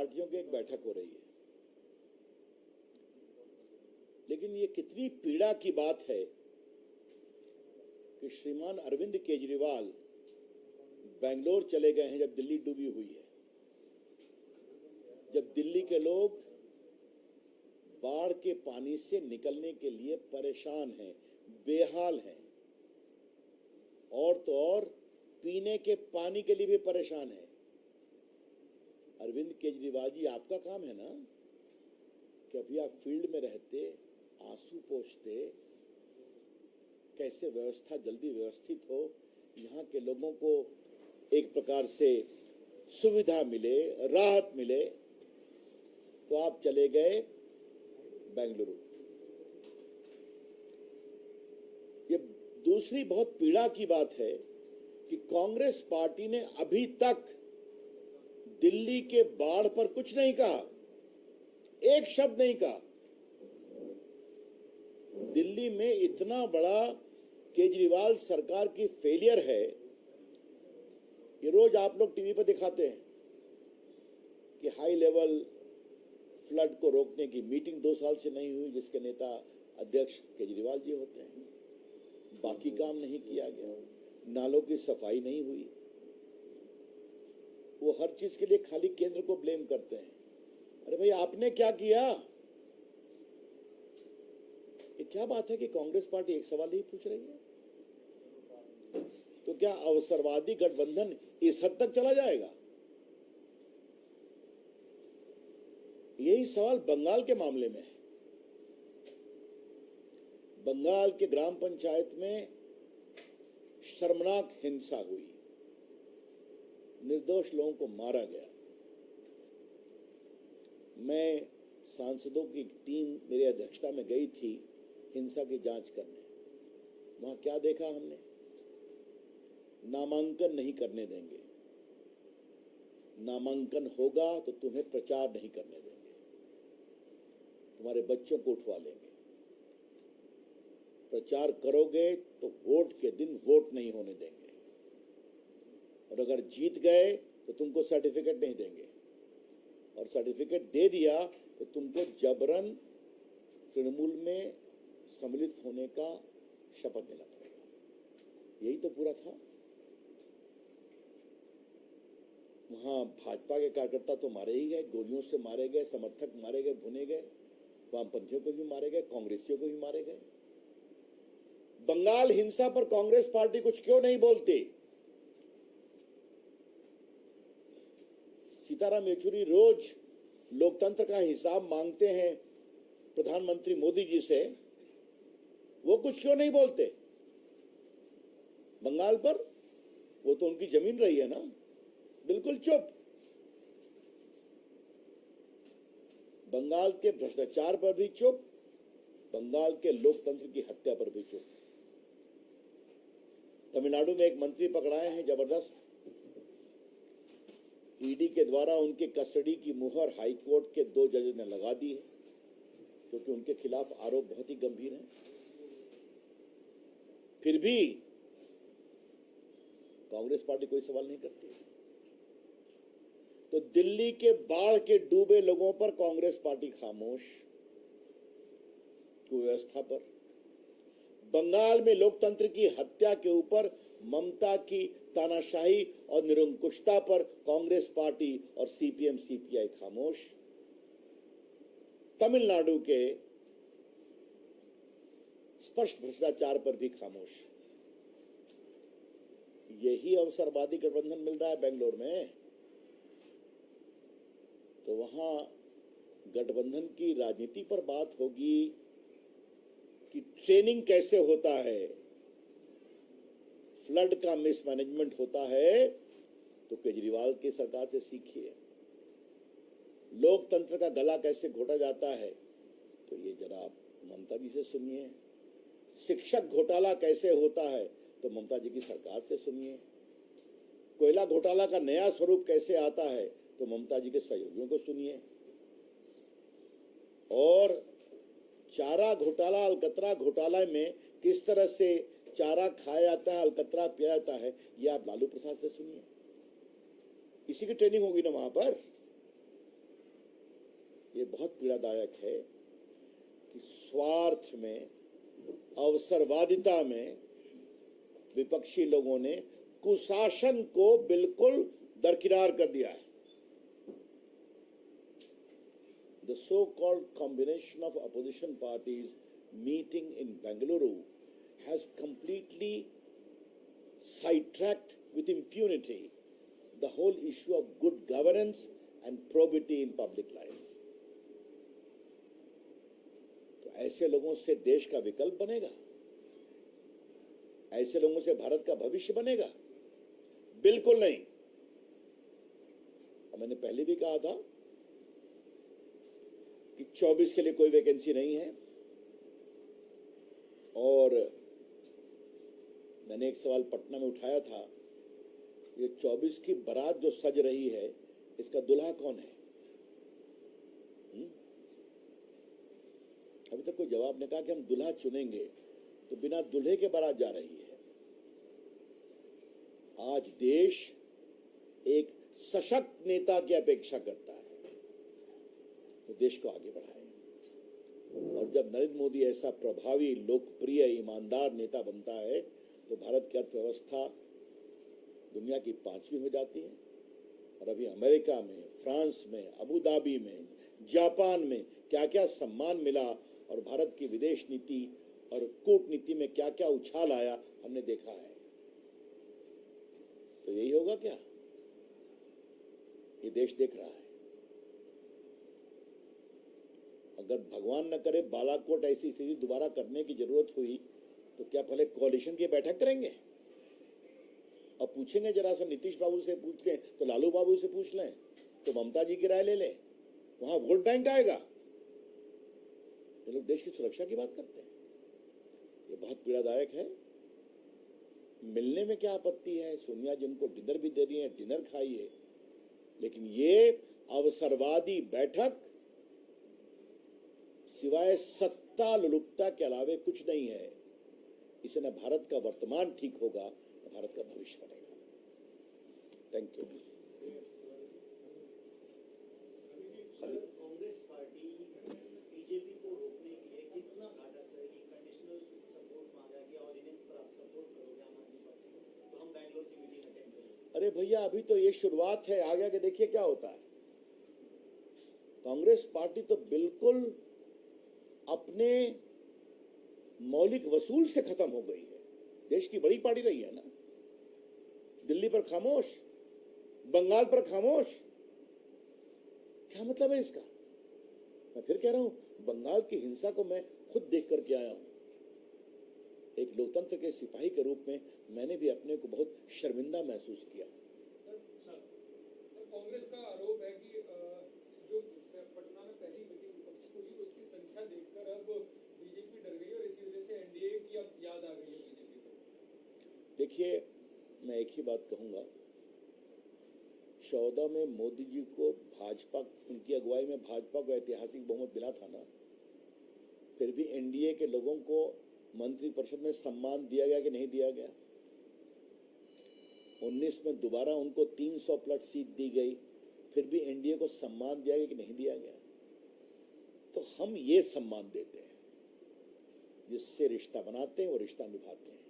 पार्टियों की एक बैठक हो रही है, लेकिन ये कितनी पीड़ा की बात है कि श्रीमान अरविंद केजरीवाल बेंगलोर चले गए हैं जब दिल्ली डूबी हुई है, जब दिल्ली के लोग बाढ़ के पानी से निकलने के लिए परेशान हैं, बेहाल हैं, और तो और पीने के पानी के लिए भी परेशान हैं। अरविंद केजरीवाल जी, आपका काम है ना कि अभी आप फील्ड में रहते, आंसू पोंछते, कैसे व्यवस्था जल्दी व्यवस्थित हो, यहाँ के लोगों को एक प्रकार से सुविधा मिले, राहत मिले, तो आप चले गए बेंगलुरु। ये दूसरी बहुत पीड़ा की बात है कि कांग्रेस पार्टी ने अभी तक दिल्ली के बाढ़ पर कुछ नहीं कहा, एक शब्द नहीं कहा। दिल्ली में इतना बड़ा केजरीवाल सरकार की फेलियर है, ये रोज आप लोग टीवी पर दिखाते हैं कि हाई लेवल फ्लड को रोकने की मीटिंग 2 साल से नहीं हुई, जिसके नेता अध्यक्ष केजरीवाल जी होते हैं। बाकी काम नहीं किया गया, नालों की सफाई नहीं हुई। वो हर चीज के लिए खाली केंद्र को ब्लेम करते हैं। अरे भाई, आपने क्या किया? ये क्या बात है कि कांग्रेस पार्टी एक सवाल ही पूछ रही है? तो क्या अवसरवादी गठबंधन इस हद तक चला जाएगा? यही सवाल बंगाल के मामले में है। बंगाल के ग्राम पंचायत में शर्मनाक हिंसा हुई, निर्दोष लोगों को मारा गया। मैं सांसदों की टीम मेरी अध्यक्षता में गई थी हिंसा की जांच करने। वहां क्या देखा हमने? नामांकन नहीं करने देंगे, नामांकन होगा तो तुम्हें प्रचार नहीं करने देंगे, तुम्हारे बच्चों को उठवा लेंगे, प्रचार करोगे तो वोट के दिन वोट नहीं होने देंगे, और अगर जीत गए तो तुमको सर्टिफिकेट नहीं देंगे, और सर्टिफिकेट दे दिया तो तुमको जबरन तृणमूल में सम्मिलित होने का शपथ देना पड़ेगा। यही तो पूरा था। वहां भाजपा के कार्यकर्ता तो मारे ही गए, गोलियों से मारे गए, समर्थक मारे गए, भुने गए, वामपंथियों को भी मारे गए, कांग्रेसियों को भी मारे गए। बंगाल हिंसा पर कांग्रेस पार्टी कुछ क्यों नहीं बोलती? सीताराम येचुरी रोज लोकतंत्र का हिसाब मांगते हैं प्रधानमंत्री मोदी जी से, वो कुछ क्यों नहीं बोलते बंगाल पर? वो तो उनकी जमीन रही है ना। बिल्कुल चुप। बंगाल के भ्रष्टाचार पर भी चुप, बंगाल के लोकतंत्र की हत्या पर भी चुप। तमिलनाडु में एक मंत्री पकड़ाए हैं जबरदस्त, ईडी के द्वारा उनके कस्टडी की मुहर हाईकोर्ट के 2 जज ने लगा दी है, क्योंकि उनके खिलाफ आरोप बहुत ही गंभीर हैं। फिर भी कांग्रेस पार्टी कोई सवाल नहीं करती। तो दिल्ली के बाढ़ के डूबे लोगों पर कांग्रेस पार्टी खामोश, कुव्यवस्था पर, बंगाल में लोकतंत्र की हत्या के ऊपर ममता की तानाशाही और निरंकुशता पर कांग्रेस पार्टी और सीपीएम सीपीआई खामोश, तमिलनाडु के स्पष्ट भ्रष्टाचार पर भी खामोश। यही अवसरवादी गठबंधन मिल रहा है बेंगलोर में। तो वहां गठबंधन की राजनीति पर बात होगी कि ट्रेनिंग कैसे होता है, फ्लड का मिसमैनेजमेंट होता है, तो केजरीवाल की सरकार से सीखिए। लोकतंत्र का गला कैसे घोटा जाता है, तो ये जरा ममता जी से सुनिए। शिक्षक घोटाला कैसे होता है, तो ममता जी की सरकार से सुनिए। कोयला घोटाला का नया स्वरूप कैसे आता है, तो ममता जी के सहयोगियों को सुनिए। और चारा घोटाला, अलकतरा घोटाला में किस तरह से चारा खाया जाता है, अलकतरा पिया जाता है, ये आप लालू प्रसाद से सुनिए। इसी की ट्रेनिंग होगी ना वहां पर। ये बहुत पीड़ादायक है कि स्वार्थ में, अवसरवादिता में विपक्षी लोगों ने कुशासन को बिल्कुल दरकिनार कर दिया है। The so-called combination of opposition parties meeting in Bengaluru has completely sidetracked with impunity the whole issue of good governance and probity in public life. तो ऐसे लोगों से देश का विकल्प बनेगा? ऐसे लोगों से भारत का भविष्य बनेगा? बिल्कुल नहीं। मैंने पहले भी कहा था कि 24 के लिए कोई वैकेंसी नहीं है, और मैंने एक सवाल पटना में उठाया था, ये 24 की बारात जो सज रही है, इसका दुल्हा कौन है? अभी तक कोई जवाब नहीं। कहा कि हम दुल्हा चुनेंगे, तो बिना दुल्हे के बारात जा रही है। आज देश एक सशक्त नेता की अपेक्षा करता है, तो देश को आगे बढ़ाए। और जब नरेंद्र मोदी ऐसा प्रभावी, लोकप्रिय, ईमानदार नेता बनता है, तो भारत की अर्थव्यवस्था दुनिया की 5वीं हो जाती है। और अभी अमेरिका में, फ्रांस में, अबू धाबी में, जापान में क्या क्या सम्मान मिला, और भारत की विदेश नीति और कूटनीति में क्या क्या उछाल आया, हमने देखा है। तो यही होगा क्या? ये देश देख रहा है। अगर भगवान न करे बालाकोट ऐसी स्थिति दोबारा करने की जरूरत हुई, तो क्या पहले कोalition की बैठक करेंगे और पूछेंगे? जरा सा नीतीश बाबू से पूछ लें, तो लालू बाबू से पूछ लें, तो ममता जी की राय ले लें, वहां वोट बैंक आएगा। ये लोग देश की सुरक्षा की बात करते हैं। ये बहुत पीड़ादायक है। मिलने में क्या आपत्ति है? सोनिया जी उनको डिनर भी दे रही है, डिनर खाइए, लेकिन ये अवसरवादी बैठक सिवाय सत्ता लुलुपता के अलावे कुछ नहीं है। इससे न भारत का वर्तमान ठीक होगा, न भारत का भविष्य बनेगा। Thank you. Congress party BJP को रोकने के लिए कितना घाटा सहेगी? कंडीशनल सपोर्ट मांगा कि ऑर्डिनेंस पर आप सपोर्ट करोगे आम आदमी पार्टी को, तो हम बैंगलोर की मीटिंग अटेंड करेंगे। अरे भैया, अभी तो ये शुरुआत है, आगे आगे देखिए क्या होता है। कांग्रेस पार्टी तो बिल्कुल अपने मौलिक वसूल से खत्म हो गई है। देश की बड़ी पार्टी रही है ना, दिल्ली पर खामोश, बंगाल पर खामोश। क्या मतलब है इसका? मैं फिर कह रहा हूं, बंगाल की हिंसा को मैं खुद देख करके आया हूं। एक लोकतंत्र के सिपाही के रूप में मैंने भी अपने को बहुत शर्मिंदा महसूस किया। कांग्रेस का आरोप है कि जो पटना में पहली मीटिंग विपक्ष को हुई, उसकी संख्या देखकर अब बीजेपी डर गई और इसी वजह से एनडीए की अब याद आ गई है बीजेपी को। देखिए, मैं एक ही बात कहूंगा, 14 में मोदी जी को भाजपा, उनकी अगुवाई में भाजपा को ऐतिहासिक बहुमत मिला था ना, फिर भी एनडीए के लोगों को मंत्रिपरिषद में सम्मान दिया गया कि नहीं दिया गया? 19 में दोबारा उनको 300 प्लस सीट दी गई, फिर भी एनडीए को सम्मान दिया गया कि नहीं दिया गया? तो हम ये सम्मान देते हैं, जिससे रिश्ता बनाते हैं वो रिश्ता निभाते हैं।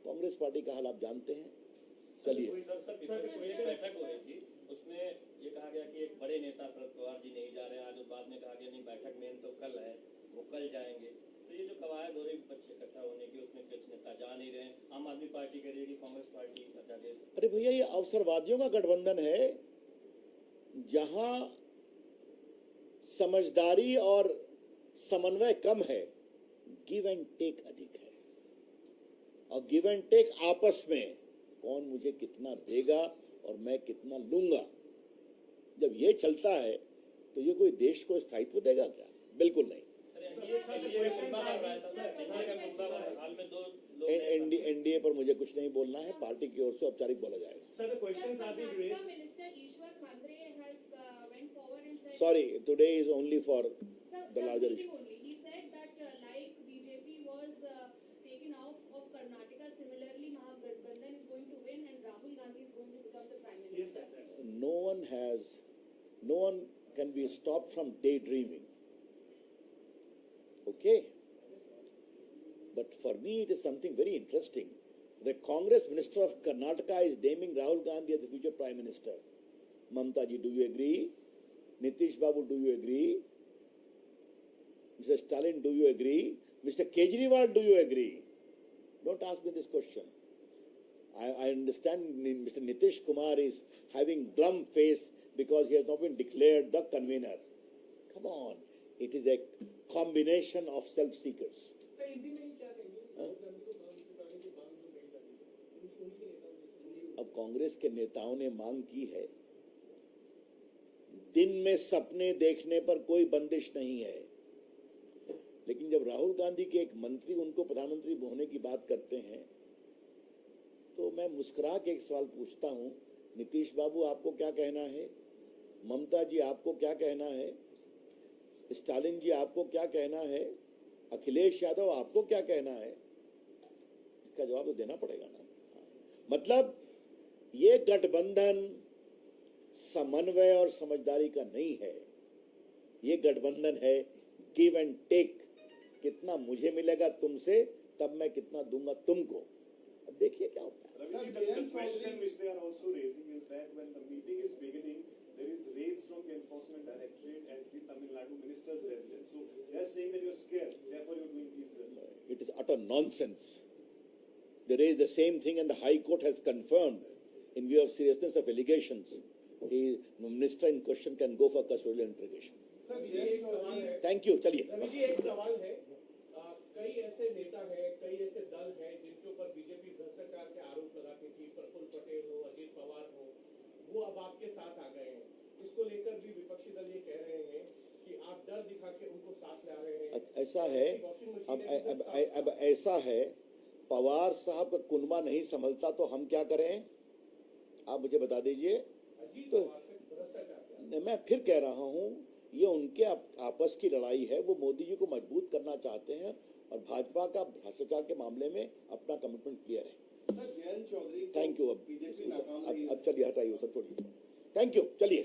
कांग्रेस पार्टी का हाल आप जानते हैं। चलिए, बैठक हो रही थी, उसमें ये कहा गया कि एक बड़े नेता शरद पवार जी नहीं जा रहे हैं। आज बाद में कहा गया नहीं, बैठक मेन तो कल है, वो कल जाएंगे। तो ये जो कवायद हो रही विपक्ष इकट्ठा होने की, उसमें कुछ नेता जा नहीं रहे। आम आदमी पार्टी कह रही है कि कांग्रेस पार्टी अध्यादेश। अरे भैया, ये अवसरवादियों का गठबंधन है, जहां समझदारी और समन्वय कम है, गिव एंड टेक अधिक है। और गिव एंड टेक आपस में, कौन मुझे कितना देगा और मैं कितना लूंगा, जब ये चलता है तो ये कोई देश को स्थायित्व देगा क्या? बिल्कुल नहीं। एनडीए पर मुझे कुछ नहीं बोलना है, पार्टी की ओर से औपचारिक बोला जाएगा। Sorry, today is only for the larger issue. He said that like BJP was taken out of Karnataka, similarly Mahagathbandhan is going to win and Rahul Gandhi is going to become the Prime Minister. No one can be stopped from daydreaming. Okay? But for me, it is something very interesting. The Congress Minister of Karnataka is naming Rahul Gandhi as the future Prime Minister. Mamta ji, do you agree? Nitish Babu, do you agree? Mr. Stalin, do you agree? Mr. Kejriwal, do you agree? Don't ask me this question. I understand Mr. Nitish Kumar is having glum face because he has not been declared the convener. Come on. It is a combination of self-seekers. Sir Hindi में क्या कहेंगे राहुल गांधी को मांग चुकाने की मांग जो कही जा रही है उनके नेताओं ने अब कांग्रेस के नेताओं ने मांग की है। दिन में सपने देखने पर कोई बंदिश नहीं है, लेकिन जब राहुल गांधी के एक मंत्री उनको प्रधानमंत्री होने की बात करते हैं तो मैं मुस्कुरा के एक सवाल पूछता हूं, नीतीश बाबू आपको क्या कहना है? ममता जी आपको क्या कहना है? स्टालिन जी आपको क्या कहना है? अखिलेश यादव आपको क्या कहना है? इसका जवाब तो देना पड़ेगा ना। मतलब ये गठबंधन समन्वय और समझदारी का नहीं है, ये गठबंधन है गिव एंड टेक। कितना मुझे मिलेगा तुमसे तब मैं कितना दूंगा तुमको। अब देखिए क्या होता है। The question which they are also raising is that when the meeting is beginning, there is raids from the Enforcement Directorate at the Tamil Nadu minister's residence. So they are saying that you are scared, therefore you are doing these. It is utter nonsense. They raise the same thing and the High Court has confirmed in view of seriousness of allegations. The minister in question can go for custodial interrogation. Sir ये एक सवाल है Thank you. चलिए। रवि जी एक सवाल है कई ऐसे नेता हैं कई ऐसे दल हैं जिनके ऊपर बीजेपी भ्रष्टाचार के आरोप लगाती थी, प्रफुल्ल पटेल हो, अजीत पवार हो, वो अब आपके साथ आ गए हैं। इसको लेकर भी विपक्षी दल ये कह रहे हैं कि आप डर दिखा के उनको साथ ला रहे हैं। ऐसा है, अब ऐसा है, पवार साहब का कुनबा नहीं संभलता तो हम क्या करें? आप मुझे बता दीजिए। तो मैं फिर कह रहा हूँ, ये उनके आपस की लड़ाई है। वो मोदी जी को मजबूत करना चाहते हैं और भाजपा का भ्रष्टाचार के मामले में अपना कमिटमेंट क्लियर है। Thank you. अब चलिए हटाइए सब, छोड़िए। थैंक यू, चलिए।